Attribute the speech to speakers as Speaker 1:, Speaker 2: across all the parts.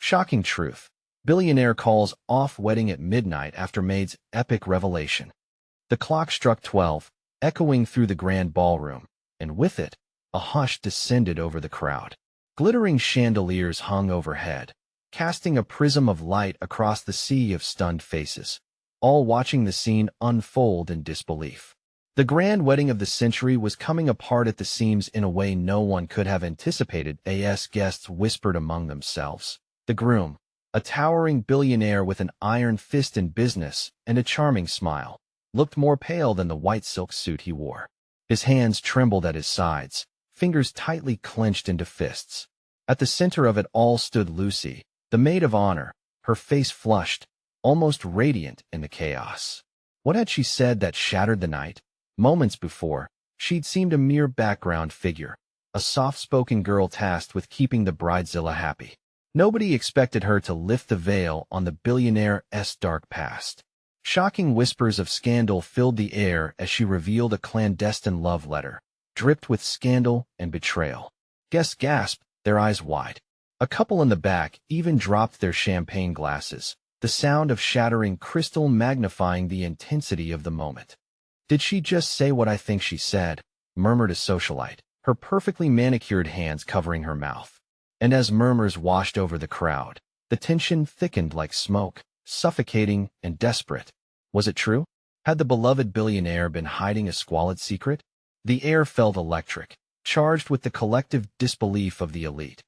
Speaker 1: Shocking truth. Billionaire calls off wedding at midnight after Maid's epic revelation. The clock struck 12, echoing through the grand ballroom, and with it, a hush descended over the crowd. Glittering chandeliers hung overhead, casting a prism of light across the sea of stunned faces, all watching the scene unfold in disbelief. The grand wedding of the century was coming apart at the seams in a way no one could have anticipated, as guests whispered among themselves. The groom, a towering billionaire with an iron fist in business and a charming smile, looked more pale than the white silk suit he wore. His hands trembled at his sides, fingers tightly clenched into fists. At the center of it all stood Lucy, the maid of honor, her face flushed, almost radiant in the chaos. What had she said that shattered the night? Moments before, she'd seemed a mere background figure, a soft-spoken girl tasked with keeping the bridezilla happy. Nobody expected her to lift the veil on the billionaire's dark past. Shocking whispers of scandal filled the air as she revealed a clandestine love letter, dripped with scandal and betrayal. Guests gasped, their eyes wide. A couple in the back even dropped their champagne glasses, the sound of shattering crystal magnifying the intensity of the moment. "Did she just say what I think she said?" murmured a socialite, her perfectly manicured hands covering her mouth. And as murmurs washed over the crowd, the tension thickened like smoke, suffocating and desperate. Was it true? Had the beloved billionaire been hiding a squalid secret? The air felt electric, charged with the collective disbelief of the elite.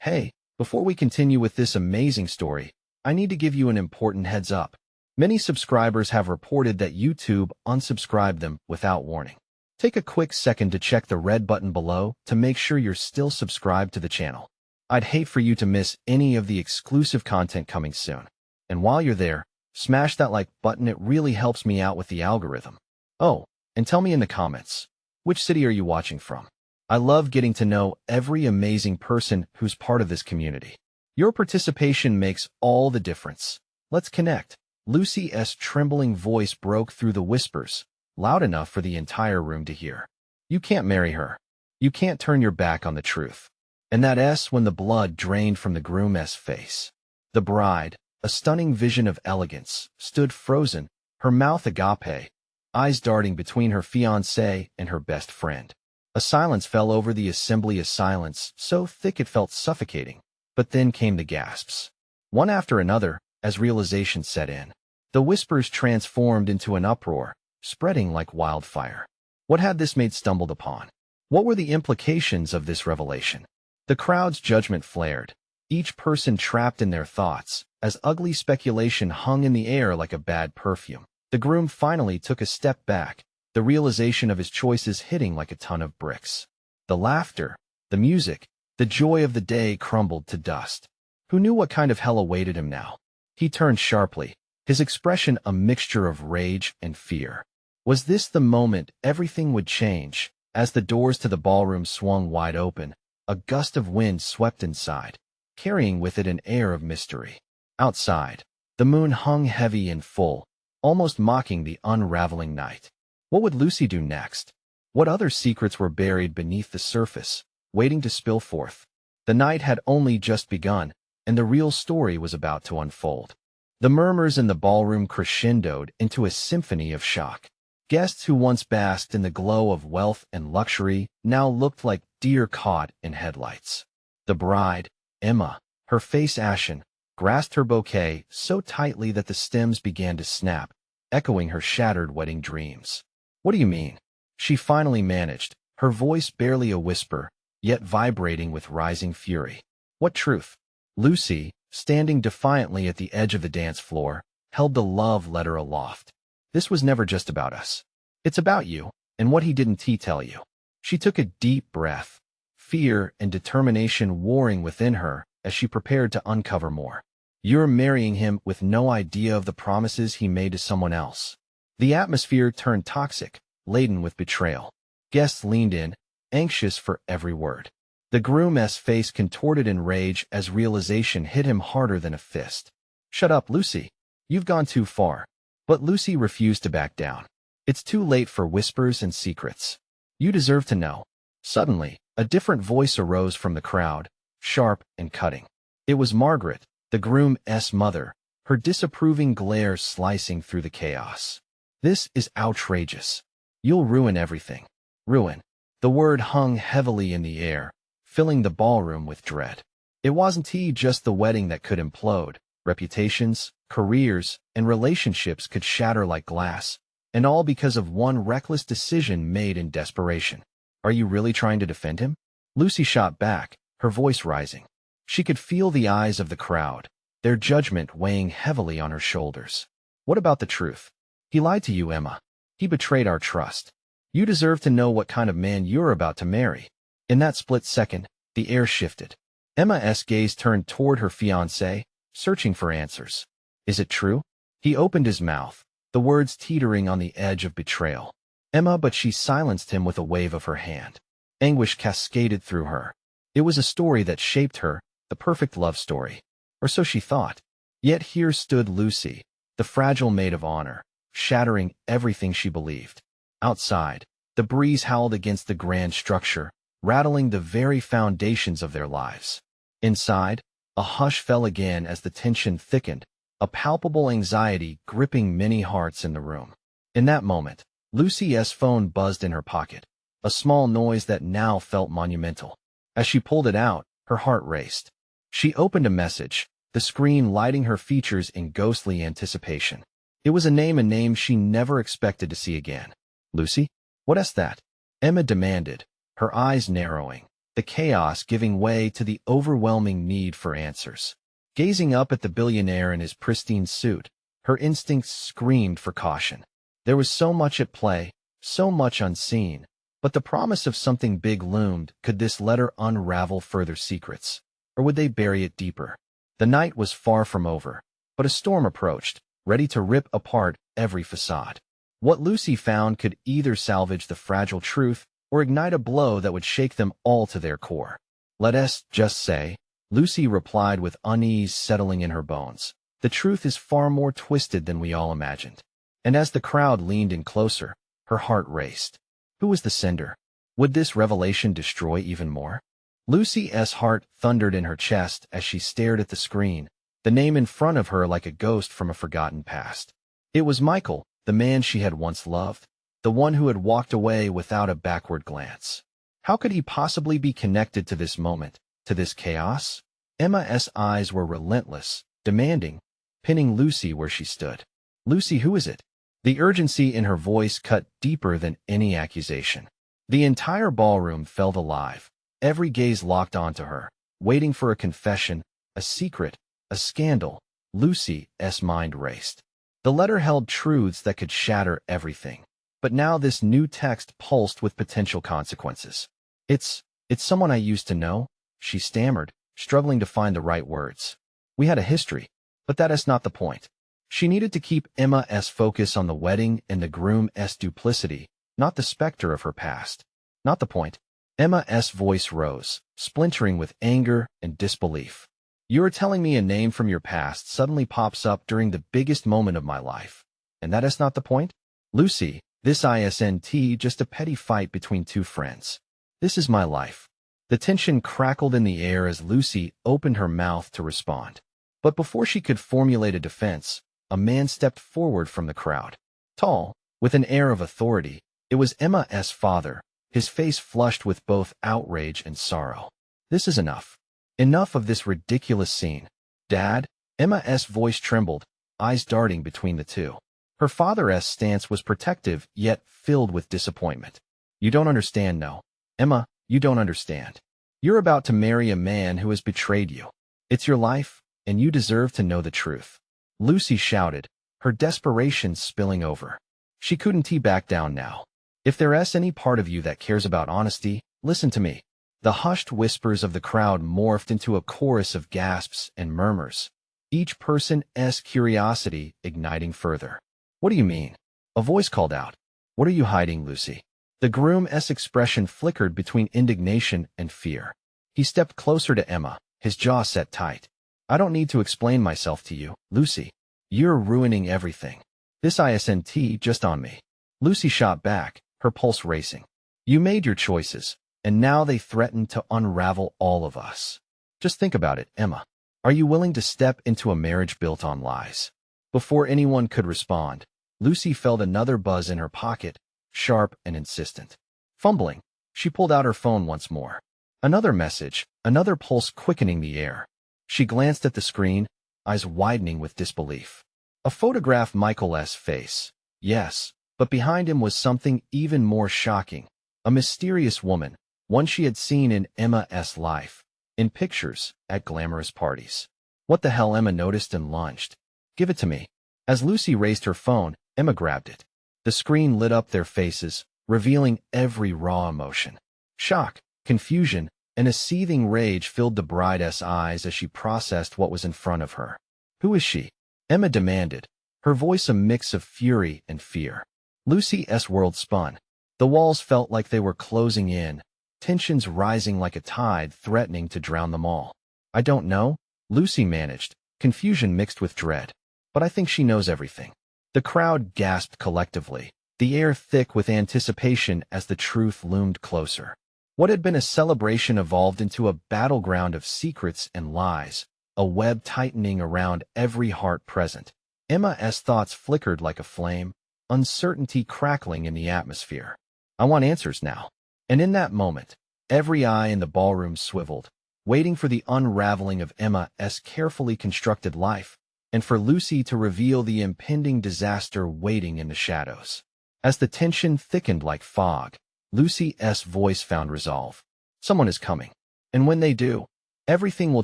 Speaker 1: Hey, before we continue with this amazing story, I need to give you an important heads up. Many subscribers have reported that YouTube unsubscribed them without warning. Take a quick second to check the red button below to make sure you're still subscribed to the channel. I'd hate for you to miss any of the exclusive content coming soon. And while you're there, smash that like button, it really helps me out with the algorithm. Oh, and tell me in the comments, which city are you watching from? I love getting to know every amazing person who's part of this community. Your participation makes all the difference. Let's connect. Lucy's trembling voice broke through the whispers, loud enough for the entire room to hear. You can't marry her. You can't turn your back on the truth. And that S when the blood drained from the groom's face. The bride, a stunning vision of elegance, stood frozen, her mouth agape, eyes darting between her fiancé and her best friend. A silence fell over the assembly, a silence so thick it felt suffocating. But then came the gasps. One after another, as realization set in. The whispers transformed into an uproar, spreading like wildfire. What had this maid stumbled upon? What were the implications of this revelation? The crowd's judgment flared, each person trapped in their thoughts, as ugly speculation hung in the air like a bad perfume. The groom finally took a step back, the realization of his choices hitting like a ton of bricks. The laughter, the music, the joy of the day crumbled to dust. Who knew what kind of hell awaited him now? He turned sharply, his expression a mixture of rage and fear. Was this the moment everything would change? As the doors to the ballroom swung wide open, a gust of wind swept inside, carrying with it an air of mystery. Outside, the moon hung heavy and full, almost mocking the unraveling night. What would Lucy do next? What other secrets were buried beneath the surface, waiting to spill forth? The night had only just begun, and the real story was about to unfold. The murmurs in the ballroom crescendoed into a symphony of shock. Guests who once basked in the glow of wealth and luxury now looked like deer caught in headlights. The bride, Emma, her face ashen, grasped her bouquet so tightly that the stems began to snap, echoing her shattered wedding dreams. "What do you mean?" she finally managed, her voice barely a whisper, yet vibrating with rising fury. "What truth?" Lucy, standing defiantly at the edge of the dance floor, held the love letter aloft. "This was never just about us. It's about you, and what he didn't tell you." She took a deep breath, fear and determination warring within her as she prepared to uncover more. "You're marrying him with no idea of the promises he made to someone else." The atmosphere turned toxic, laden with betrayal. Guests leaned in, anxious for every word. The groom's face contorted in rage as realization hit him harder than a fist. "Shut up, Lucy. You've gone too far." But Lucy refused to back down. "It's too late for whispers and secrets. You deserve to know." Suddenly, a different voice arose from the crowd, sharp and cutting. It was Margaret, the groom's mother, her disapproving glare slicing through the chaos. This is outrageous. You'll ruin everything. Ruin. The word hung heavily in the air, filling the ballroom with dread. It wasn't just the wedding that could implode. Reputations, careers, and relationships could shatter like glass, and all because of one reckless decision made in desperation. Are you really trying to defend him? Lucy shot back, her voice rising. She could feel the eyes of the crowd, their judgment weighing heavily on her shoulders. What about the truth? He lied to you, Emma. He betrayed our trust. You deserve to know what kind of man you're about to marry. In that split second, the air shifted. Emma's gaze turned toward her fiancé, searching for answers. Is it true? He opened his mouth, the words teetering on the edge of betrayal. Emma, but she silenced him with a wave of her hand. Anguish cascaded through her. It was a story that shaped her, the perfect love story. Or so she thought. Yet here stood Lucy, the fragile maid of honor, shattering everything she believed. Outside, the breeze howled against the grand structure, rattling the very foundations of their lives. Inside, a hush fell again as the tension thickened, a palpable anxiety gripping many hearts in the room. In that moment, Lucy's phone buzzed in her pocket, a small noise that now felt monumental. As she pulled it out, her heart raced. She opened a message, the screen lighting her features in ghostly anticipation. It was a name she never expected to see again. Lucy? What's that? Emma demanded, her eyes narrowing, the chaos giving way to the overwhelming need for answers. Gazing up at the billionaire in his pristine suit, her instincts screamed for caution. There was so much at play, so much unseen, but the promise of something big loomed. Could this letter unravel further secrets, or would they bury it deeper? The night was far from over, but a storm approached, ready to rip apart every facade. What Lucy found could either salvage the fragile truth or ignite a blow that would shake them all to their core. Let's just say, Lucy replied with unease settling in her bones. The truth is far more twisted than we all imagined. And as the crowd leaned in closer, her heart raced. Who was the sender? Would this revelation destroy even more? Lucy's heart thundered in her chest as she stared at the screen, the name in front of her like a ghost from a forgotten past. It was Michael, the man she had once loved, the one who had walked away without a backward glance. How could he possibly be connected to this moment, to this chaos? Emma's eyes were relentless, demanding, pinning Lucy where she stood. Lucy, who is it? The urgency in her voice cut deeper than any accusation. The entire ballroom felt alive, every gaze locked onto her, waiting for a confession, a secret, a scandal. Lucy's mind raced. The letter held truths that could shatter everything. But now this new text pulsed with potential consequences. It's someone I used to know, she stammered, struggling to find the right words. We had a history, but that is not the point. She needed to keep Emma's focus on the wedding and the groom's duplicity, not the specter of her past. Not the point. Emma's voice rose, splintering with anger and disbelief. You are telling me a name from your past suddenly pops up during the biggest moment of my life. And that is not the point? Lucy, this isn't just a petty fight between two friends. This is my life. The tension crackled in the air as Lucy opened her mouth to respond. But before she could formulate a defense, a man stepped forward from the crowd. Tall, with an air of authority, it was Emma's father, his face flushed with both outrage and sorrow. This is enough. Enough of this ridiculous scene. Dad? Emma's voice trembled, eyes darting between the two. Her father's stance was protective, yet filled with disappointment. You don't understand, no. Emma, you don't understand. You're about to marry a man who has betrayed you. It's your life, and you deserve to know the truth. Lucy shouted, her desperation spilling over. She couldn't back down now. If there's any part of you that cares about honesty, listen to me. The hushed whispers of the crowd morphed into a chorus of gasps and murmurs, each person's curiosity igniting further. What do you mean? A voice called out. What are you hiding, Lucy? The groom's expression flickered between indignation and fear. He stepped closer to Emma, his jaw set tight. I don't need to explain myself to you, Lucy. You're ruining everything. This isn't just on me. Lucy shot back, her pulse racing. You made your choices, and now they threaten to unravel all of us. Just think about it, Emma. Are you willing to step into a marriage built on lies? Before anyone could respond, Lucy felt another buzz in her pocket, sharp and insistent. Fumbling, she pulled out her phone once more. Another message, another pulse quickening the air. She glanced at the screen, eyes widening with disbelief. A photograph of Michael's face. Yes, but behind him was something even more shocking. A mysterious woman, one she had seen in Emma's life, in pictures, at glamorous parties. What the hell? Emma noticed and lunged. Give it to me. As Lucy raised her phone, Emma grabbed it. The screen lit up their faces, revealing every raw emotion. Shock, confusion, and a seething rage filled the bride's eyes as she processed what was in front of her. Who is she? Emma demanded, her voice a mix of fury and fear. Lucy's world spun. The walls felt like they were closing in, tensions rising like a tide threatening to drown them all. I don't know, Lucy managed, confusion mixed with dread. But I think she knows everything. The crowd gasped collectively, the air thick with anticipation as the truth loomed closer. What had been a celebration evolved into a battleground of secrets and lies, a web tightening around every heart present. Emma's thoughts flickered like a flame, uncertainty crackling in the atmosphere. I want answers now. And in that moment, every eye in the ballroom swiveled, waiting for the unraveling of Emma's carefully constructed life, and for Lucy to reveal the impending disaster waiting in the shadows. As the tension thickened like fog, Lucy's voice found resolve. Someone is coming. And when they do, everything will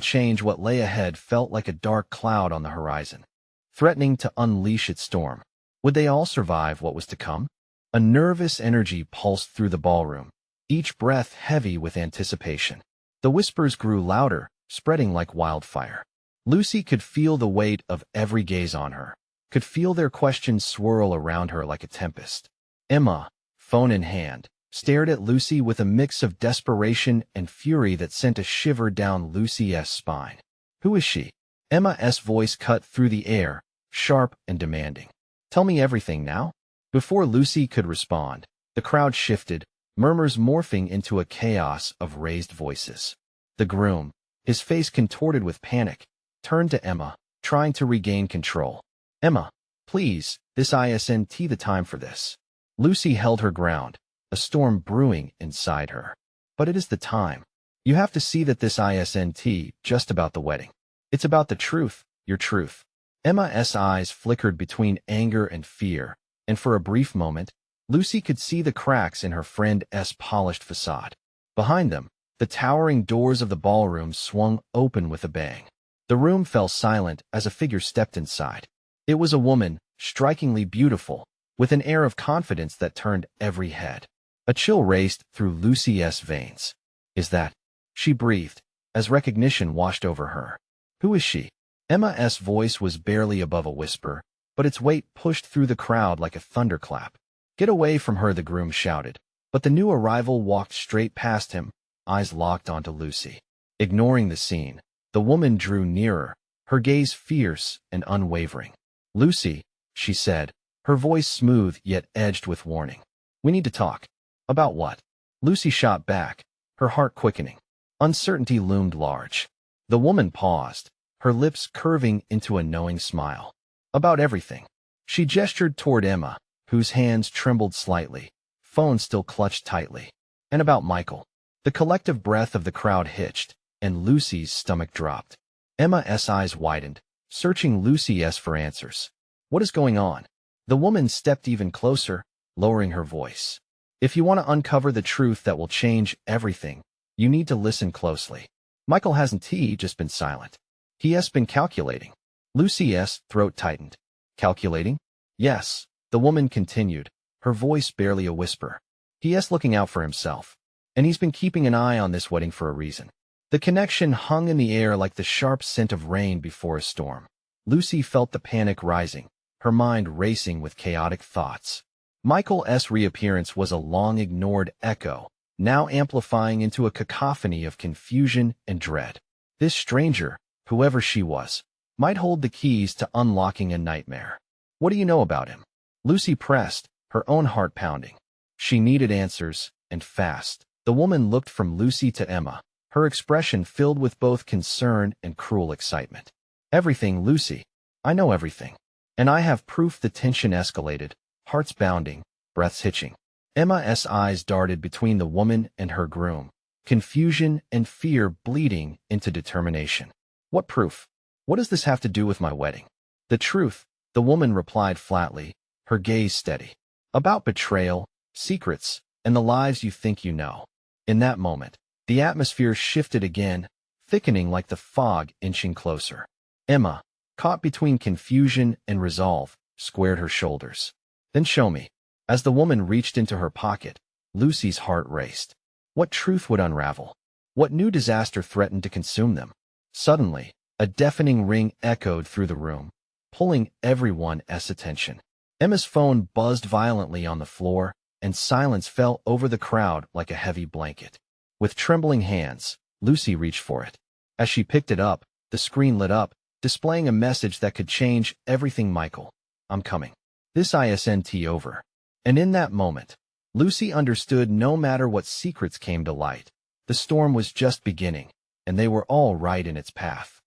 Speaker 1: change. What lay ahead felt like a dark cloud on the horizon, threatening to unleash its storm. Would they all survive what was to come? A nervous energy pulsed through the ballroom, each breath heavy with anticipation. The whispers grew louder, spreading like wildfire. Lucy could feel the weight of every gaze on her, could feel their questions swirl around her like a tempest. Emma, phone in hand, stared at Lucy with a mix of desperation and fury that sent a shiver down Lucy's spine. Who is she? Emma's voice cut through the air, sharp and demanding. Tell me everything now. Before Lucy could respond, the crowd shifted, murmurs morphing into a chaos of raised voices. The groom, his face contorted with panic, turned to Emma, trying to regain control. Emma, please, this isn't the time for this. Lucy held her ground, a storm brewing inside her. But it is the time. You have to see that this isn't just about the wedding. It's about the truth, your truth. Emma's eyes flickered between anger and fear, and for a brief moment, Lucy could see the cracks in her friend's polished facade. Behind them, the towering doors of the ballroom swung open with a bang. The room fell silent as a figure stepped inside. It was a woman, strikingly beautiful, with an air of confidence that turned every head. A chill raced through Lucy's veins. Is that? She breathed, as recognition washed over her. Who is she? Emma's voice was barely above a whisper, but its weight pushed through the crowd like a thunderclap. Get away from her, the groom shouted, but the new arrival walked straight past him, eyes locked onto Lucy. Ignoring the scene, the woman drew nearer, her gaze fierce and unwavering. Lucy, she said, her voice smooth yet edged with warning. We need to talk. About what? Lucy shot back, her heart quickening. Uncertainty loomed large. The woman paused, her lips curving into a knowing smile. About everything. She gestured toward Emma, whose hands trembled slightly, phone still clutched tightly. And about Michael. The collective breath of the crowd hitched, and Lucy's stomach dropped. Emma's eyes widened, searching Lucy's for answers. What is going on? The woman stepped even closer, lowering her voice. If you want to uncover the truth that will change everything, you need to listen closely. Michael hasn't just been silent. He has been calculating. Lucy's throat tightened. Calculating? Yes, the woman continued, her voice barely a whisper. He is looking out for himself, and he's been keeping an eye on this wedding for a reason. The connection hung in the air like the sharp scent of rain before a storm. Lucy felt the panic rising, her mind racing with chaotic thoughts. Michael's reappearance was a long-ignored echo, now amplifying into a cacophony of confusion and dread. This stranger, whoever she was, might hold the keys to unlocking a nightmare. What do you know about him? Lucy pressed, her own heart pounding. She needed answers, and fast. The woman looked from Lucy to Emma, her expression filled with both concern and cruel excitement. Everything, Lucy. I know everything. And I have proof. The tension escalated, hearts bounding, breaths hitching. Emma's eyes darted between the woman and her groom, confusion and fear bleeding into determination. What proof? What does this have to do with my wedding? The truth, the woman replied flatly, her gaze steady. About betrayal, secrets, and the lives you think you know. In that moment, the atmosphere shifted again, thickening like the fog inching closer. Emma, caught between confusion and resolve, squared her shoulders. Then show me. As the woman reached into her pocket, Lucy's heart raced. What truth would unravel? What new disaster threatened to consume them? Suddenly, a deafening ring echoed through the room, pulling everyone's attention. Emma's phone buzzed violently on the floor, and silence fell over the crowd like a heavy blanket. With trembling hands, Lucy reached for it. As she picked it up, the screen lit up, displaying a message that could change everything. Michael, I'm coming. This isn't over. And in that moment, Lucy understood no matter what secrets came to light, the storm was just beginning, and they were all right in its path.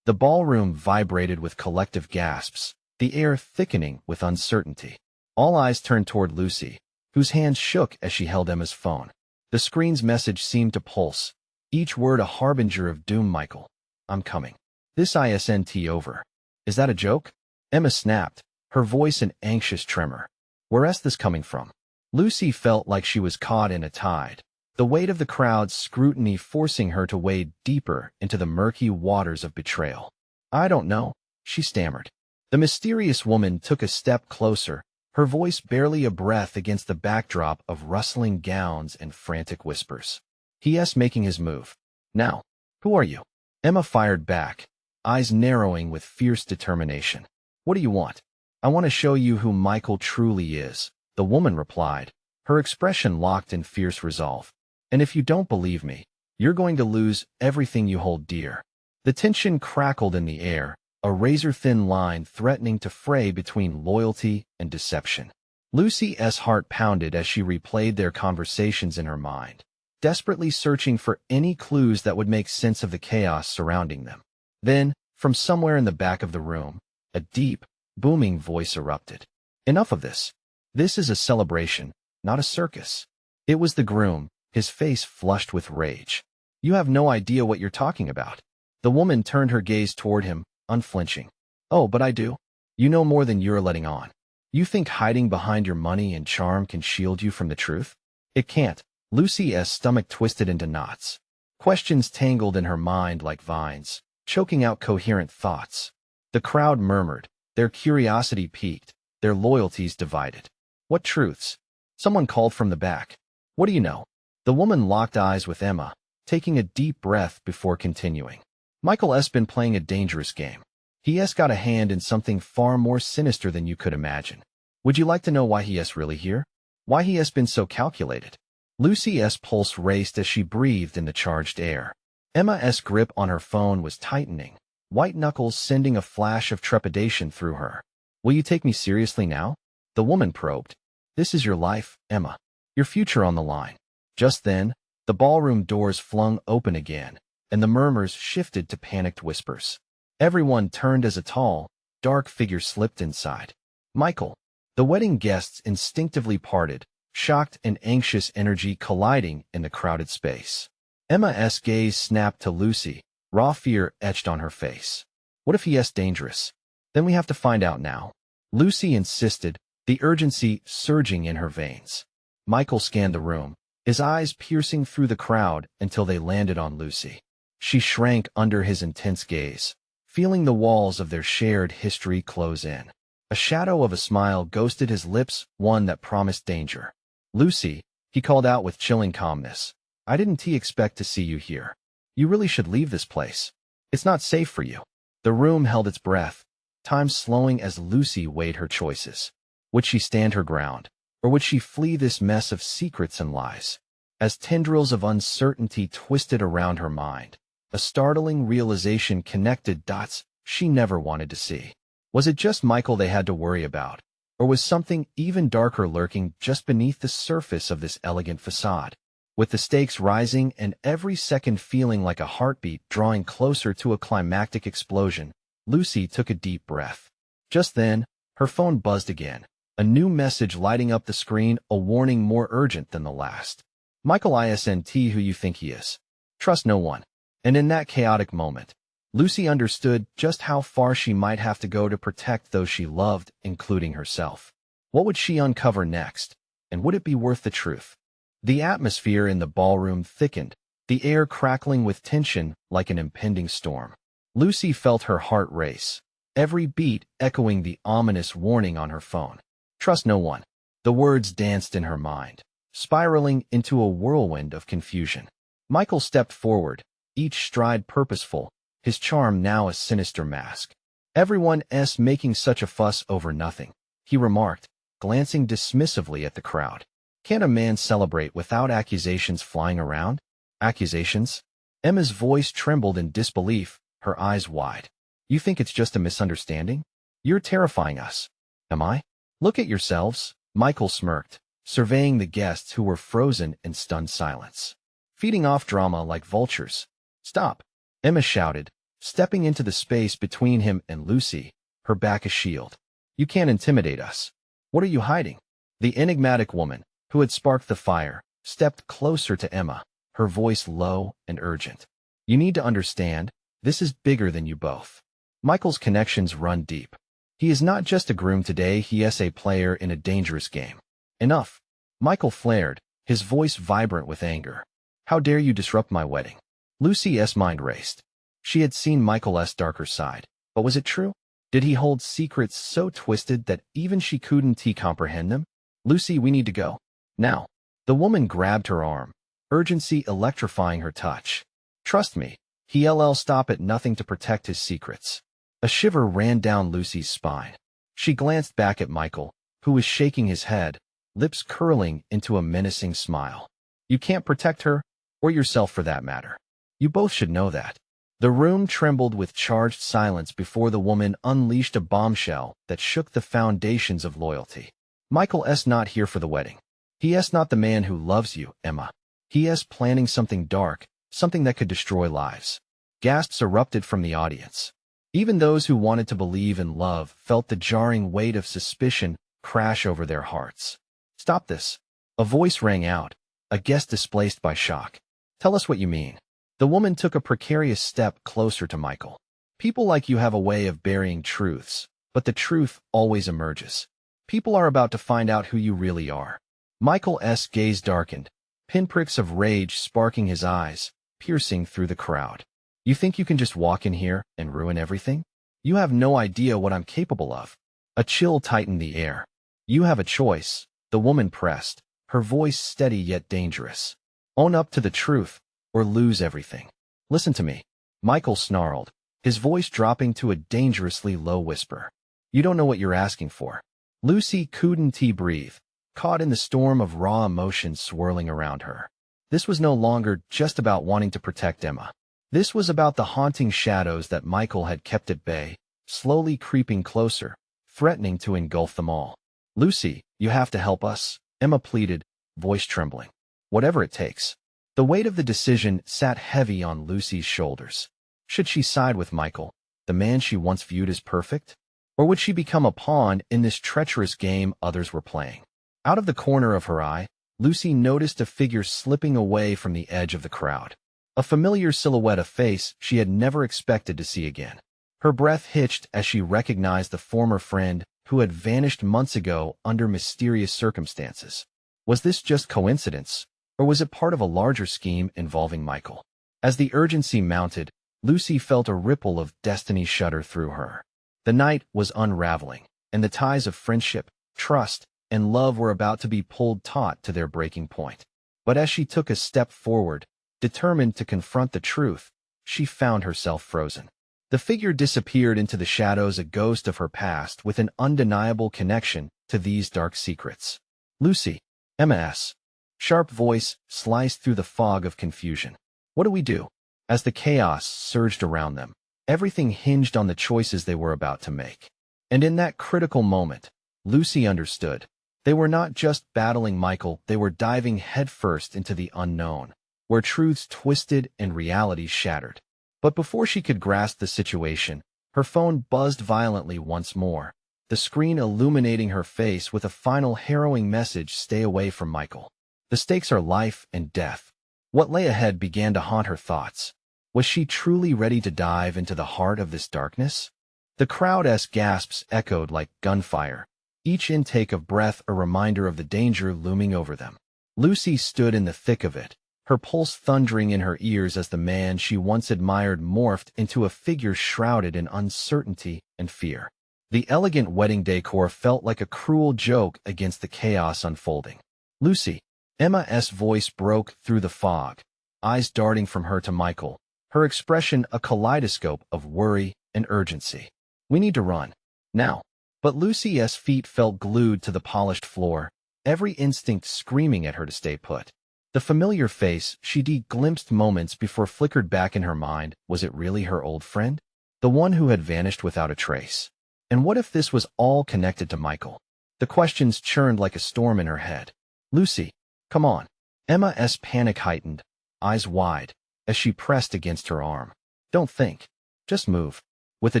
Speaker 1: The ballroom vibrated with collective gasps, the air thickening with uncertainty. All eyes turned toward Lucy, whose hands shook as she held Emma's phone. The screen's message seemed to pulse, each word a harbinger of doom. Michael, I'm coming. This isn't over. Is that a joke? Emma snapped, her voice an anxious tremor. Where's this coming from? Lucy felt like she was caught in a tide, the weight of the crowd's scrutiny forcing her to wade deeper into the murky waters of betrayal. I don't know, she stammered. The mysterious woman took a step closer, her voice barely a breath against the backdrop of rustling gowns and frantic whispers. He's making his move. Now, who are you? Emma fired back, eyes narrowing with fierce determination. What do you want? I want to show you who Michael truly is, the woman replied, her expression locked in fierce resolve. And if you don't believe me, you're going to lose everything you hold dear. The tension crackled in the air, a razor-thin line threatening to fray between loyalty and deception. Lucy's heart pounded as she replayed their conversations in her mind, desperately searching for any clues that would make sense of the chaos surrounding them. Then, from somewhere in the back of the room, a deep, booming voice erupted. Enough of this. This is a celebration, not a circus. It was the groom, his face flushed with rage. You have no idea what you're talking about. The woman turned her gaze toward him, unflinching. Oh, but I do. You know more than you're letting on. You think hiding behind your money and charm can shield you from the truth? It can't. Lucy's stomach twisted into knots. Questions tangled in her mind like vines, choking out coherent thoughts. The crowd murmured, their curiosity piqued, their loyalties divided. What truths? Someone called from the back. What do you know? The woman locked eyes with Emma, taking a deep breath before continuing. Michael's been playing a dangerous game. He's got a hand in something far more sinister than you could imagine. Would you like to know why he's really here? Why he's been so calculated? Lucy's pulse raced as she breathed in the charged air. Emma's grip on her phone was tightening, white knuckles sending a flash of trepidation through her. Will you take me seriously now? The woman probed. This is your life, Emma. Your future on the line. Just then, the ballroom doors flung open again, and the murmurs shifted to panicked whispers. Everyone turned as a tall, dark figure slipped inside. Michael. The wedding guests instinctively parted, shocked and anxious energy colliding in the crowded space. Emma's gaze snapped to Lucy, raw fear etched on her face. What if he's dangerous? Then we have to find out now. Lucy insisted, the urgency surging in her veins. Michael scanned the room, his eyes piercing through the crowd until they landed on Lucy. She shrank under his intense gaze, feeling the walls of their shared history close in. A shadow of a smile ghosted his lips, one that promised danger. Lucy, he called out with chilling calmness. I didn't expect to see you here. You really should leave this place. It's not safe for you. The room held its breath, time slowing as Lucy weighed her choices. Would she stand her ground, or would she flee this mess of secrets and lies? As tendrils of uncertainty twisted around her mind, a startling realization connected dots she never wanted to see. Was it just Michael they had to worry about, or was something even darker lurking just beneath the surface of this elegant facade? With the stakes rising and every second feeling like a heartbeat drawing closer to a climactic explosion, Lucy took a deep breath. Just then, her phone buzzed again, a new message lighting up the screen, a warning more urgent than the last. Michael isn't who you think he is. Trust no one. And in that chaotic moment, Lucy understood just how far she might have to go to protect those she loved, including herself. What would she uncover next? And would it be worth the truth? The atmosphere in the ballroom thickened, the air crackling with tension like an impending storm. Lucy felt her heart race, every beat echoing the ominous warning on her phone. Trust no one. The words danced in her mind, spiraling into a whirlwind of confusion. Michael stepped forward, each stride purposeful, his charm now a sinister mask. Everyone's making such a fuss over nothing, he remarked, glancing dismissively at the crowd. Can't a man celebrate without accusations flying around? Accusations? Emma's voice trembled in disbelief, her eyes wide. You think it's just a misunderstanding? You're terrifying us. Am I? Look at yourselves, Michael smirked, surveying the guests who were frozen in stunned silence. Feeding off drama like vultures. Stop, Emma shouted, stepping into the space between him and Lucy, her back a shield. You can't intimidate us. What are you hiding? The enigmatic woman, who had sparked the fire, stepped closer to Emma, her voice low and urgent. You need to understand, this is bigger than you both. Michael's connections run deep. He is not just a groom today, he is a player in a dangerous game. Enough. Michael flared, his voice vibrant with anger. How dare you disrupt my wedding? Lucy's mind raced. She had seen Michael's darker side, but was it true? Did he hold secrets so twisted that even she couldn't comprehend them? Lucy, we need to go. Now. The woman grabbed her arm, urgency electrifying her touch. Trust me, he'll stop at nothing to protect his secrets. A shiver ran down Lucy's spine. She glanced back at Michael, who was shaking his head, lips curling into a menacing smile. You can't protect her, or yourself for that matter. You both should know that. The room trembled with charged silence before the woman unleashed a bombshell that shook the foundations of loyalty. Michael's not here for the wedding. He's not the man who loves you, Emma. He's planning something dark, something that could destroy lives. Gasps erupted from the audience. Even those who wanted to believe in love felt the jarring weight of suspicion crash over their hearts. Stop this. A voice rang out, a guest displaced by shock. Tell us what you mean. The woman took a precarious step closer to Michael. People like you have a way of burying truths, but the truth always emerges. People are about to find out who you really are. Michael's gaze darkened, pinpricks of rage sparking his eyes, piercing through the crowd. You think you can just walk in here and ruin everything? You have no idea what I'm capable of. A chill tightened the air. You have a choice, the woman pressed, her voice steady yet dangerous. Own up to the truth, or lose everything. Listen to me. Michael snarled, his voice dropping to a dangerously low whisper. You don't know what you're asking for. Lucy couldn't breathe, caught in the storm of raw emotions swirling around her. This was no longer just about wanting to protect Emma. This was about the haunting shadows that Michael had kept at bay, slowly creeping closer, threatening to engulf them all. Lucy, you have to help us, Emma pleaded, voice trembling. Whatever it takes. The weight of the decision sat heavy on Lucy's shoulders. Should she side with Michael, the man she once viewed as perfect? Or would she become a pawn in this treacherous game others were playing? Out of the corner of her eye, Lucy noticed a figure slipping away from the edge of the crowd. A familiar silhouette, a face she had never expected to see again. Her breath hitched as she recognized the former friend who had vanished months ago under mysterious circumstances. Was this just coincidence, or was it part of a larger scheme involving Michael? As the urgency mounted, Lucy felt a ripple of destiny shudder through her. The night was unraveling, and the ties of friendship, trust, and love were about to be pulled taut to their breaking point. But as she took a step forward, determined to confront the truth, she found herself frozen. The figure disappeared into the shadows, a ghost of her past with an undeniable connection to these dark secrets. Lucy, Emma's sharp voice sliced through the fog of confusion. What do we do? As the chaos surged around them, everything hinged on the choices they were about to make. And in that critical moment, Lucy understood. They were not just battling Michael, they were diving headfirst into the unknown, where truths twisted and realities shattered. But before she could grasp the situation, her phone buzzed violently once more, the screen illuminating her face with a final harrowing message: stay away from Michael. The stakes are life and death. What lay ahead began to haunt her thoughts. Was she truly ready to dive into the heart of this darkness? The crowd's gasps echoed like gunfire, each intake of breath a reminder of the danger looming over them. Lucy stood in the thick of it, her pulse thundering in her ears as the man she once admired morphed into a figure shrouded in uncertainty and fear. The elegant wedding decor felt like a cruel joke against the chaos unfolding. Lucy. Emma's voice broke through the fog, eyes darting from her to Michael, her expression a kaleidoscope of worry and urgency. We need to run. Now. But Lucy's feet felt glued to the polished floor, every instinct screaming at her to stay put. The familiar face she'd glimpsed moments before flickered back in her mind. Was it really her old friend? The one who had vanished without a trace? And what if this was all connected to Michael? The questions churned like a storm in her head. Lucy. Come on. Emma's panic heightened, eyes wide, as she pressed against her arm. Don't think. Just move. With a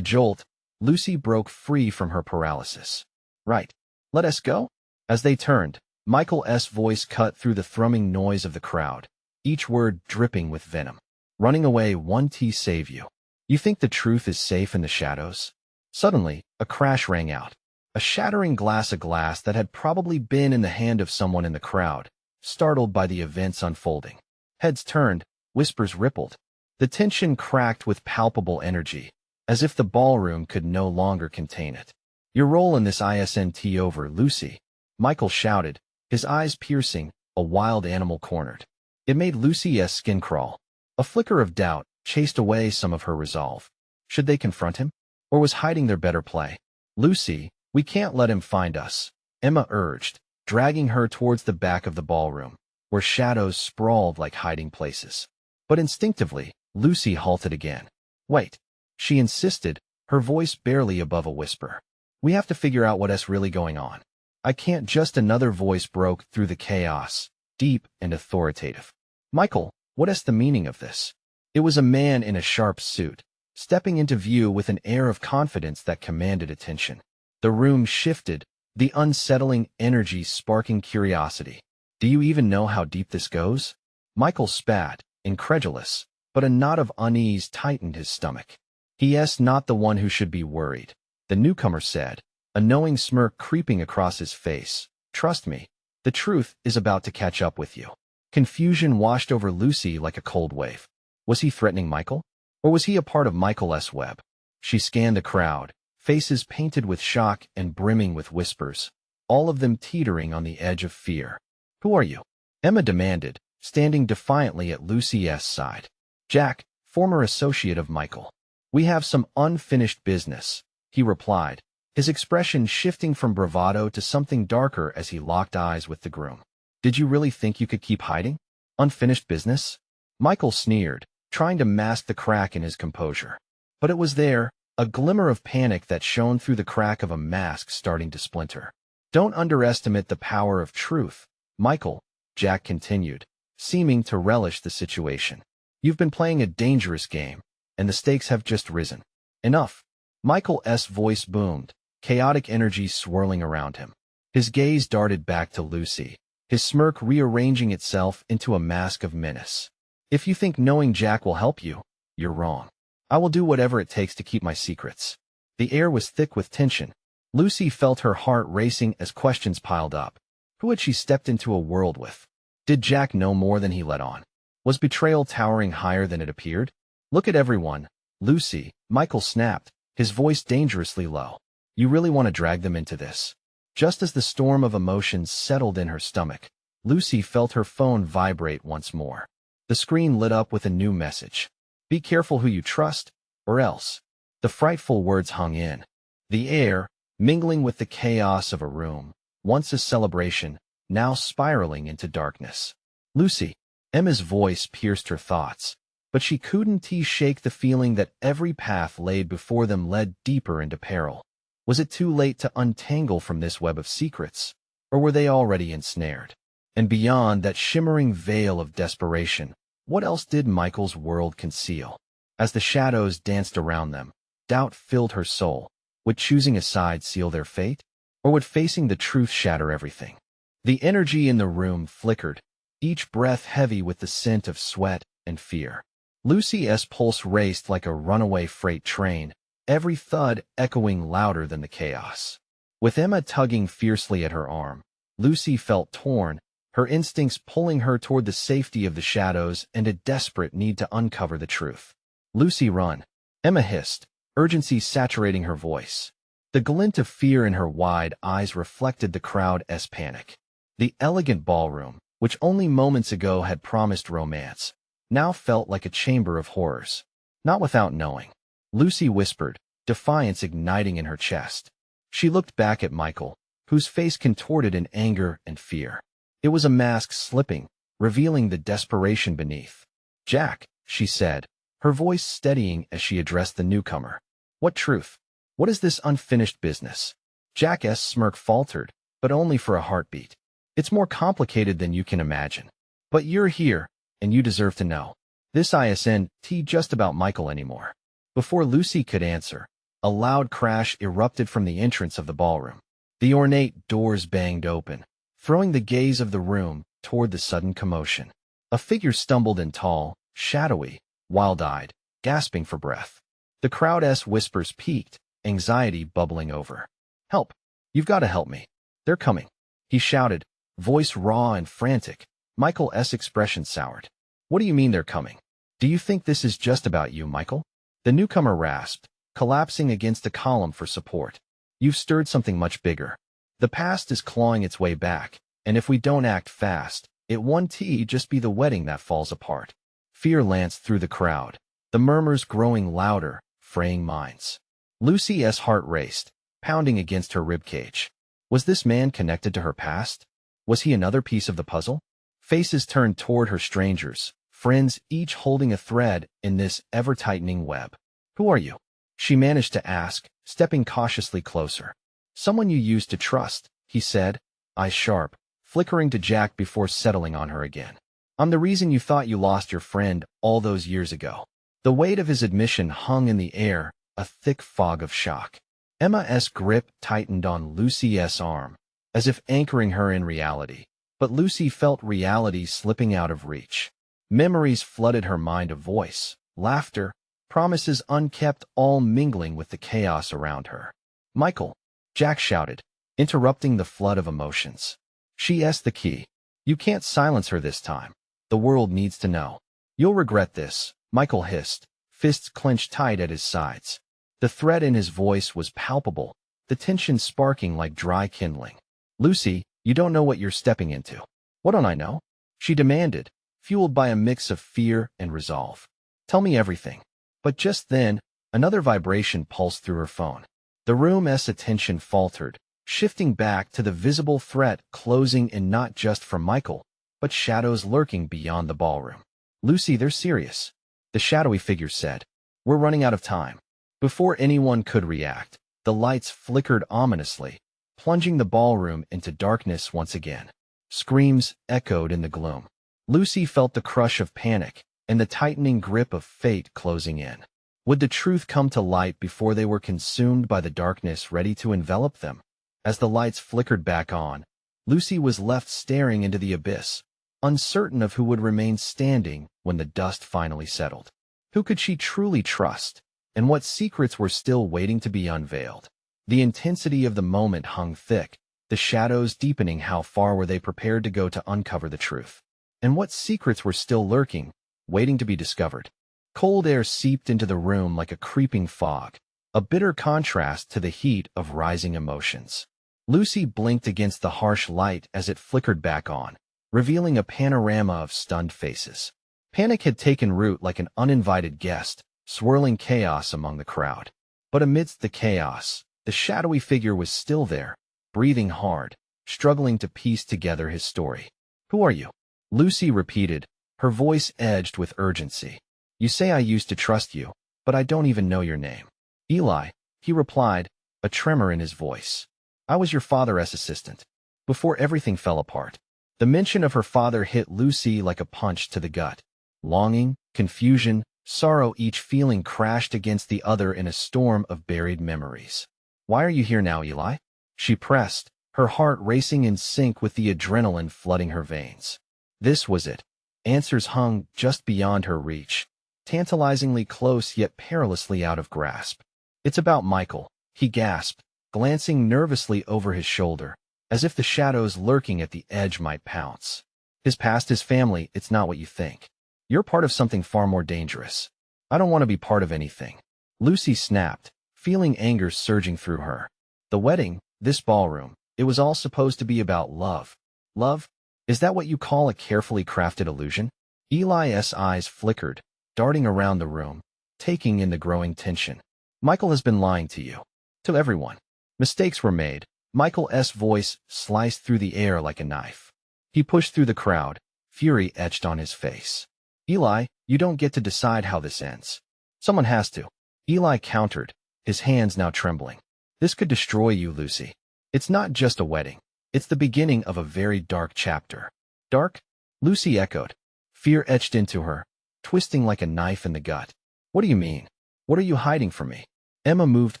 Speaker 1: jolt, Lucy broke free from her paralysis. Right. Let us go? As they turned, Michael's voice cut through the thrumming noise of the crowd, each word dripping with venom. Running away won't save you. You think the truth is safe in the shadows? Suddenly, a crash rang out. A shattering glass that had probably been in the hand of someone in the crowd, startled by the events unfolding. Heads turned, whispers rippled. The tension cracked with palpable energy, as if the ballroom could no longer contain it. Your role in this isn't over, Lucy, Michael shouted, his eyes piercing, a wild animal cornered. It made Lucy's skin crawl. A flicker of doubt chased away some of her resolve. Should they confront him? Or was hiding their better play? Lucy, we can't let him find us, Emma urged, dragging her towards the back of the ballroom, where shadows sprawled like hiding places. But instinctively, Lucy halted again. Wait, she insisted, her voice barely above a whisper. We have to figure out what's really going on. I can't just. Another voice broke through the chaos, deep and authoritative. Michael, what's the meaning of this? It was a man in a sharp suit, stepping into view with an air of confidence that commanded attention. The room shifted, the unsettling energy sparking curiosity. Do you even know how deep this goes? Michael spat, incredulous, but a knot of unease tightened his stomach. He's not the one who should be worried, the newcomer said, a knowing smirk creeping across his face. Trust me, the truth is about to catch up with you. Confusion washed over Lucy like a cold wave. Was he threatening Michael? Or was he a part of Michael's web? She scanned the crowd, faces painted with shock and brimming with whispers, all of them teetering on the edge of fear. Who are you? Emma demanded, standing defiantly at Lucy's side. Jack, former associate of Michael. We have some unfinished business, he replied, his expression shifting from bravado to something darker as he locked eyes with the groom. Did you really think you could keep hiding? Unfinished business? Michael sneered, trying to mask the crack in his composure. But it was there, a glimmer of panic that shone through the crack of a mask starting to splinter. Don't underestimate the power of truth, Michael, Jack continued, seeming to relish the situation. You've been playing a dangerous game, and the stakes have just risen. Enough. Michael's voice boomed, chaotic energy swirling around him. His gaze darted back to Lucy, his smirk rearranging itself into a mask of menace. If you think knowing Jack will help you, you're wrong. I will do whatever it takes to keep my secrets. The air was thick with tension. Lucy felt her heart racing as questions piled up. Who had she stepped into a world with? Did Jack know more than he let on? Was betrayal towering higher than it appeared? Look at everyone, Lucy, Michael snapped, his voice dangerously low. You really want to drag them into this? Just as the storm of emotions settled in her stomach, Lucy felt her phone vibrate once more. The screen lit up with a new message. Be careful who you trust, or else. The frightful words hung in the air, mingling with the chaos of a room, once a celebration, now spiraling into darkness. Lucy, Emma's voice pierced her thoughts, but she couldn't shake the feeling that every path laid before them led deeper into peril. Was it too late to untangle from this web of secrets? or were they already ensnared? And beyond that shimmering veil of desperation, what else did Michael's world conceal? As the shadows danced around them, doubt filled her soul. Would choosing a side seal their fate? Or would facing the truth shatter everything? The energy in the room flickered, each breath heavy with the scent of sweat and fear. Lucy's pulse raced like a runaway freight train, every thud echoing louder than the chaos. With Emma tugging fiercely at her arm, Lucy felt torn, her instincts pulling her toward the safety of the shadows and a desperate need to uncover the truth. "Lucy, run," Emma hissed, urgency saturating her voice. The glint of fear in her wide eyes reflected the crowd's panic. The elegant ballroom, which only moments ago had promised romance, now felt like a chamber of horrors. "Not without knowing," Lucy whispered, defiance igniting in her chest. She looked back at Michael, whose face contorted in anger and fear. It was a mask slipping, revealing the desperation beneath. "Jack," she said, her voice steadying as she addressed the newcomer. "What truth? What is this unfinished business?" Jack's smirk faltered, but only for a heartbeat. "It's more complicated than you can imagine. But you're here, and you deserve to know. This isn't just about Michael anymore." Before Lucy could answer, a loud crash erupted from the entrance of the ballroom. The ornate doors banged open, throwing the gaze of the room toward the sudden commotion. A figure stumbled in, tall, shadowy, wild-eyed, gasping for breath. The crowd's whispers peaked, anxiety bubbling over. "Help! You've got to help me. They're coming," he shouted, voice raw and frantic. Michael's expression soured. "What do you mean they're coming? Do you think this is just about you, Michael?" The newcomer rasped, collapsing against a column for support. "You've stirred something much bigger. The past is clawing its way back, and if we don't act fast, it won't just be the wedding that falls apart." Fear lanced through the crowd, the murmurs growing louder, fraying minds. Lucy's heart raced, pounding against her ribcage. Was this man connected to her past? Was he another piece of the puzzle? Faces turned toward her, strangers, friends each holding a thread in this ever-tightening web. "Who are you?" she managed to ask, stepping cautiously closer. "Someone you used to trust," he said, eyes sharp, flickering to Jack before settling on her again. "I'm the reason you thought you lost your friend all those years ago." The weight of his admission hung in the air, a thick fog of shock. Emma's grip tightened on Lucy's arm, as if anchoring her in reality, but Lucy felt reality slipping out of reach. Memories flooded her mind, a voice, laughter, promises unkept, all mingling with the chaos around her. "Michael," Jack shouted, interrupting the flood of emotions. "She's the key. You can't silence her this time. The world needs to know." "You'll regret this," Michael hissed, fists clenched tight at his sides. The threat in his voice was palpable, the tension sparking like dry kindling. "Lucy, you don't know what you're stepping into." "What don't I know?" she demanded, fueled by a mix of fear and resolve. "Tell me everything." But just then, another vibration pulsed through her phone. The room's attention faltered, shifting back to the visible threat closing in, not just from Michael, but shadows lurking beyond the ballroom. "Lucy, they're serious," the shadowy figure said. "We're running out of time." Before anyone could react, the lights flickered ominously, plunging the ballroom into darkness once again. Screams echoed in the gloom. Lucy felt the crush of panic and the tightening grip of fate closing in. Would the truth come to light before they were consumed by the darkness ready to envelop them? As the lights flickered back on, Lucy was left staring into the abyss, uncertain of who would remain standing when the dust finally settled. Who could she truly trust, and what secrets were still waiting to be unveiled? The intensity of the moment hung thick, the shadows deepening. How far were they prepared to go to uncover the truth? And what secrets were still lurking, waiting to be discovered? Cold air seeped into the room like a creeping fog, a bitter contrast to the heat of rising emotions. Lucy blinked against the harsh light as it flickered back on, revealing a panorama of stunned faces. Panic had taken root like an uninvited guest, swirling chaos among the crowd. But amidst the chaos, the shadowy figure was still there, breathing hard, struggling to piece together his story. "Who are you?" Lucy repeated, her voice edged with urgency. "You say I used to trust you, but I don't even know your name." "Eli," he replied, a tremor in his voice. "I was your father's assistant." before everything fell apart. The mention of her father hit Lucy like a punch to the gut. Longing, confusion, sorrow, each feeling crashed against the other in a storm of buried memories. "Why are you here now, Eli?" she pressed, her heart racing in sync with the adrenaline flooding her veins. This was it. Answers hung just beyond her reach, tantalizingly close yet perilously out of grasp. "It's about Michael," he gasped, glancing nervously over his shoulder, as if the shadows lurking at the edge might pounce. "His past, his family, it's not what you think. You're part of something far more dangerous." "I don't want to be part of anything," Lucy snapped, feeling anger surging through her. The wedding, this ballroom, it was all supposed to be about love. Love? Is that what you call a carefully crafted illusion? Eli's eyes flickered, darting around the room, taking in the growing tension. "Michael has been lying to you. To everyone. Mistakes were made." Michael's voice sliced through the air like a knife. He pushed through the crowd, fury etched on his face. "Eli, you don't get to decide how this ends. Someone has to." Eli countered, his hands now trembling. "This could destroy you, Lucy. It's not just a wedding. It's the beginning of a very dark chapter." "Dark?" Lucy echoed. Fear etched into her, twisting like a knife in the gut. "What do you mean? What are you hiding from me?" Emma moved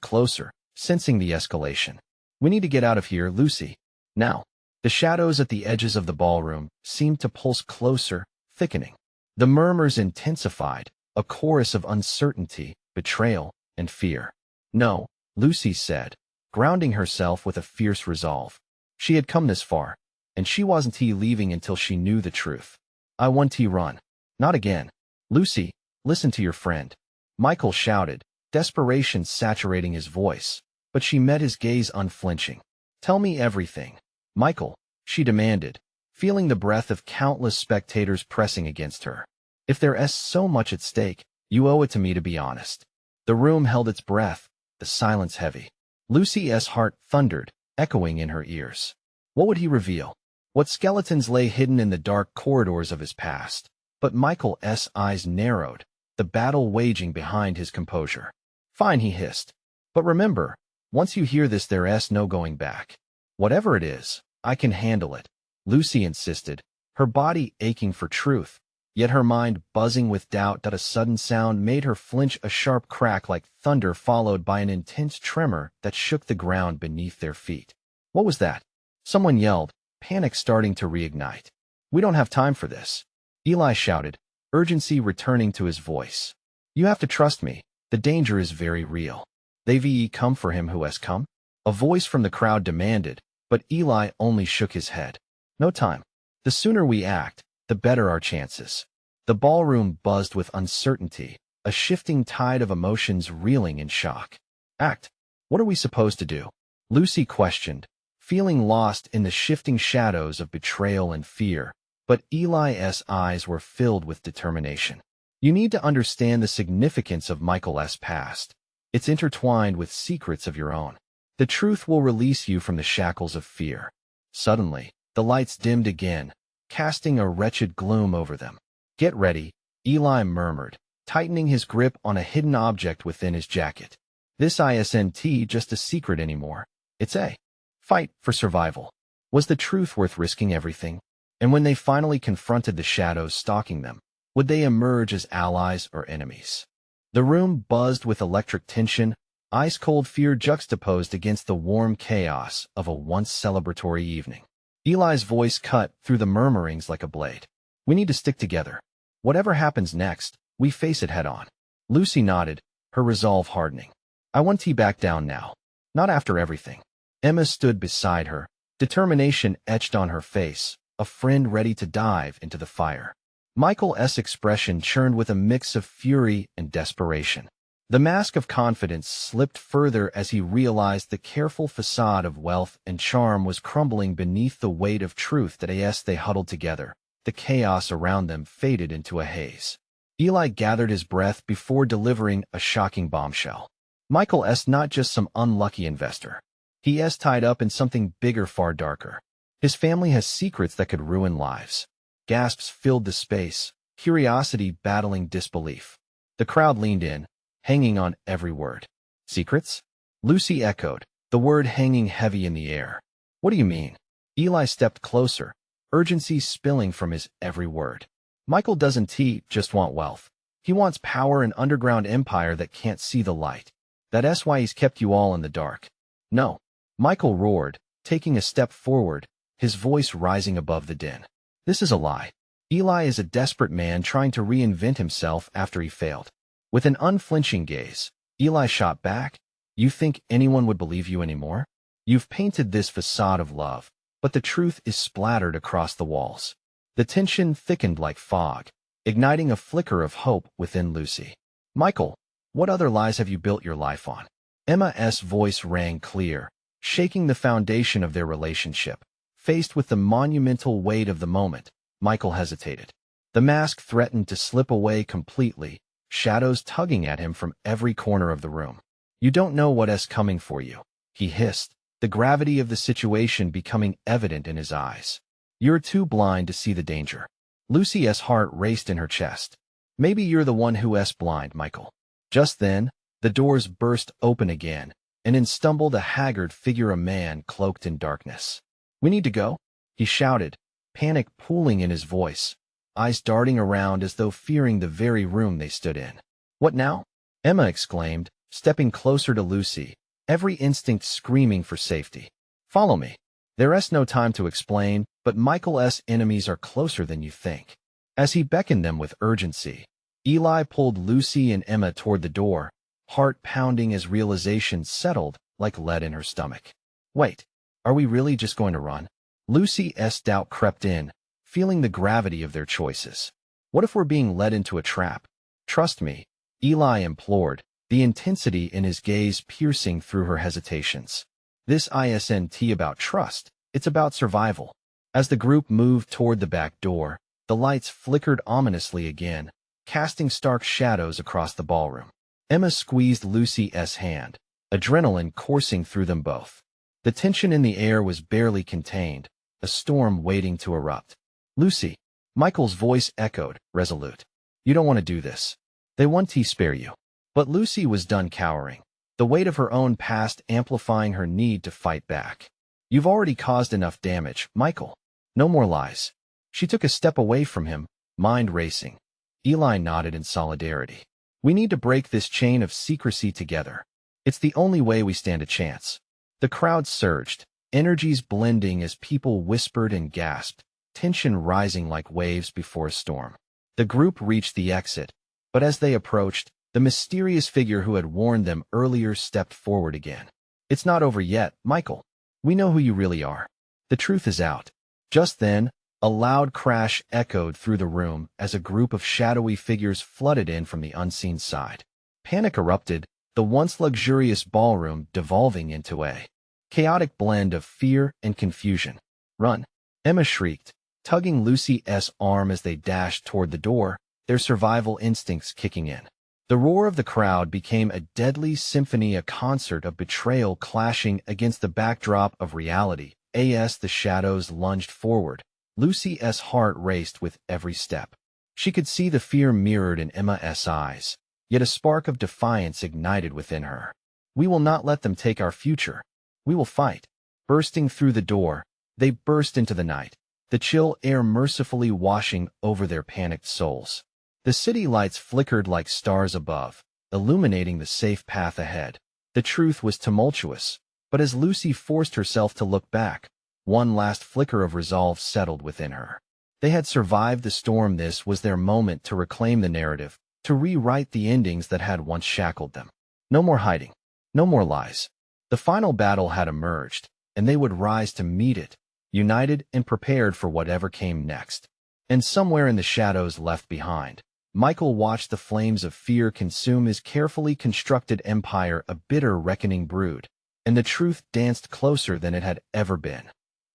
Speaker 1: closer, sensing the escalation. "We need to get out of here, Lucy. Now." The shadows at the edges of the ballroom seemed to pulse closer, thickening. The murmurs intensified, a chorus of uncertainty, betrayal, and fear. "No," Lucy said, grounding herself with a fierce resolve. She had come this far, and she wasn't leaving until she knew the truth. "I want to run. Not again." "Lucy, listen to your friend," Michael shouted, desperation saturating his voice, but she met his gaze unflinching. "Tell me everything, Michael," she demanded, feeling the breath of countless spectators pressing against her. "If there's so much at stake, you owe it to me to be honest." The room held its breath, the silence heavy. Lucy's heart thundered, echoing in her ears. What would he reveal? What skeletons lay hidden in the dark corridors of his past? But Michael's eyes narrowed, the battle waging behind his composure. "Fine," he hissed. "But remember, once you hear this, there's no going back. Whatever it is, I can handle it," Lucy insisted, her body aching for truth, yet her mind buzzing with doubt. That a sudden sound made her flinch, a sharp crack like thunder followed by an intense tremor that shook the ground beneath their feet. "What was that?" someone yelled, panic starting to reignite. "We don't have time for this," Eli shouted, urgency returning to his voice. "You have to trust me. The danger is very real. They've come for him who has come?" A voice from the crowd demanded, but Eli only shook his head. "No time. The sooner we act, the better our chances." The ballroom buzzed with uncertainty, a shifting tide of emotions reeling in shock. "Act? What are we supposed to do?" Lucy questioned, feeling lost in the shifting shadows of betrayal and fear, but Eli's eyes were filled with determination. "You need to understand the significance of Michael's past. It's intertwined with secrets of your own. The truth will release you from the shackles of fear." Suddenly, the lights dimmed again, casting a wretched gloom over them. "Get ready," Eli murmured, tightening his grip on a hidden object within his jacket. "This isn't just a secret anymore. It's a fight for survival." Was the truth worth risking everything? And when they finally confronted the shadows stalking them, would they emerge as allies or enemies? The room buzzed with electric tension, ice-cold fear juxtaposed against the warm chaos of a once celebratory evening. Eli's voice cut through the murmurings like a blade. "We need to stick together. Whatever happens next, we face it head-on." Lucy nodded, her resolve hardening. "I want to back down now. Not after everything." Emma stood beside her, determination etched on her face, a friend ready to dive into the fire. Michael's expression churned with a mix of fury and desperation. The mask of confidence slipped further as he realized the careful facade of wealth and charm was crumbling beneath the weight of truth. That as they huddled together, the chaos around them faded into a haze. Eli gathered his breath before delivering a shocking bombshell. "Michael's not just some unlucky investor. He's tied up in something bigger, far darker. His family has secrets that could ruin lives." Gasps filled the space, curiosity battling disbelief. The crowd leaned in, hanging on every word. "Secrets?" Lucy echoed, the word hanging heavy in the air. "What do you mean?" Eli stepped closer, urgency spilling from his every word. Michael doesn't just want wealth. He wants power and underground empire that can't see the light. That's why he's kept you all in the dark. No, Michael roared, taking a step forward, his voice rising above the din. This is a lie. Eli is a desperate man trying to reinvent himself after he failed. With an unflinching gaze, Eli shot back, "You think anyone would believe you anymore? You've painted this facade of love, but the truth is splattered across the walls." The tension thickened like fog, igniting a flicker of hope within Lucy. "Michael, what other lies have you built your life on?" Emma's voice rang clear, shaking the foundation of their relationship. Faced with the monumental weight of the moment, Michael hesitated. The mask threatened to slip away completely, shadows tugging at him from every corner of the room. "You don't know what's coming for you," he hissed, the gravity of the situation becoming evident in his eyes. "You're too blind to see the danger." Lucy's heart raced in her chest. "Maybe you're the one who's blind, Michael." Just then, the doors burst open again, and in stumbled a haggard figure, a man cloaked in darkness. "We need to go," he shouted, panic pooling in his voice, eyes darting around as though fearing the very room they stood in. "What now?" Emma exclaimed, stepping closer to Lucy, every instinct screaming for safety. "Follow me." There's no time to explain, but Michael's enemies are closer than you think. As he beckoned them with urgency, Eli pulled Lucy and Emma toward the door, heart pounding as realization settled like lead in her stomach. "Wait, are we really just going to run?" Lucy's doubt crept in, feeling the gravity of their choices. "What if we're being led into a trap?" "Trust me," Eli implored, the intensity in his gaze piercing through her hesitations. "This isn't about trust, it's about survival." As the group moved toward the back door, the lights flickered ominously again, casting stark shadows across the ballroom. Emma squeezed Lucy's hand, adrenaline coursing through them both. The tension in the air was barely contained, a storm waiting to erupt. "Lucy," Michael's voice echoed, resolute. "You don't want to do this. They want to spare you." But Lucy was done cowering, the weight of her own past amplifying her need to fight back. "You've already caused enough damage, Michael. No more lies." She took a step away from him, mind racing. Eli nodded in solidarity. "We need to break this chain of secrecy together. It's the only way we stand a chance." The crowd surged, energies blending as people whispered and gasped, tension rising like waves before a storm. The group reached the exit, but as they approached, the mysterious figure who had warned them earlier stepped forward again. "It's not over yet, Michael. We know who you really are. The truth is out." Just then, a loud crash echoed through the room as a group of shadowy figures flooded in from the unseen side. Panic erupted, the once luxurious ballroom devolving into a chaotic blend of fear and confusion. "Run!" Emma shrieked, tugging Lucy's arm as they dashed toward the door, their survival instincts kicking in. The roar of the crowd became a deadly symphony, a concert of betrayal clashing against the backdrop of reality. As the shadows lunged forward, Lucy's heart raced with every step. She could see the fear mirrored in Emma's eyes, yet a spark of defiance ignited within her. "We will not let them take our future. We will fight." Bursting through the door, they burst into the night, the chill air mercifully washing over their panicked souls. The city lights flickered like stars above, illuminating the safe path ahead. The truth was tumultuous, but as Lucy forced herself to look back, one last flicker of resolve settled within her. They had survived the storm. This was their moment to reclaim the narrative, to rewrite the endings that had once shackled them. No more hiding, no more lies. The final battle had emerged, and they would rise to meet it, united and prepared for whatever came next. And somewhere in the shadows left behind, Michael watched the flames of fear consume his carefully constructed empire, a bitter reckoning brewed, and the truth danced closer than it had ever been.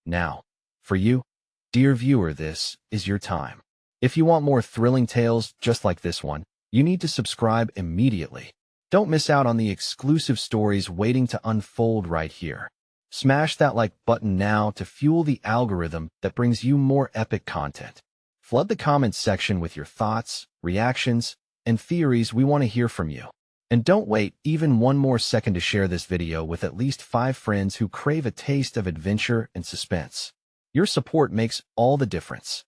Speaker 1: Now, for you, dear viewer, this is your time. If you want more thrilling tales just like this one, you need to subscribe immediately. Don't miss out on the exclusive stories waiting to unfold right here. Smash that like button now to fuel the algorithm that brings you more epic content. Flood the comments section with your thoughts, reactions, and theories. We want to hear from you. And don't wait even one more second to share this video with at least 5 friends who crave a taste of adventure and suspense. Your support makes all the difference.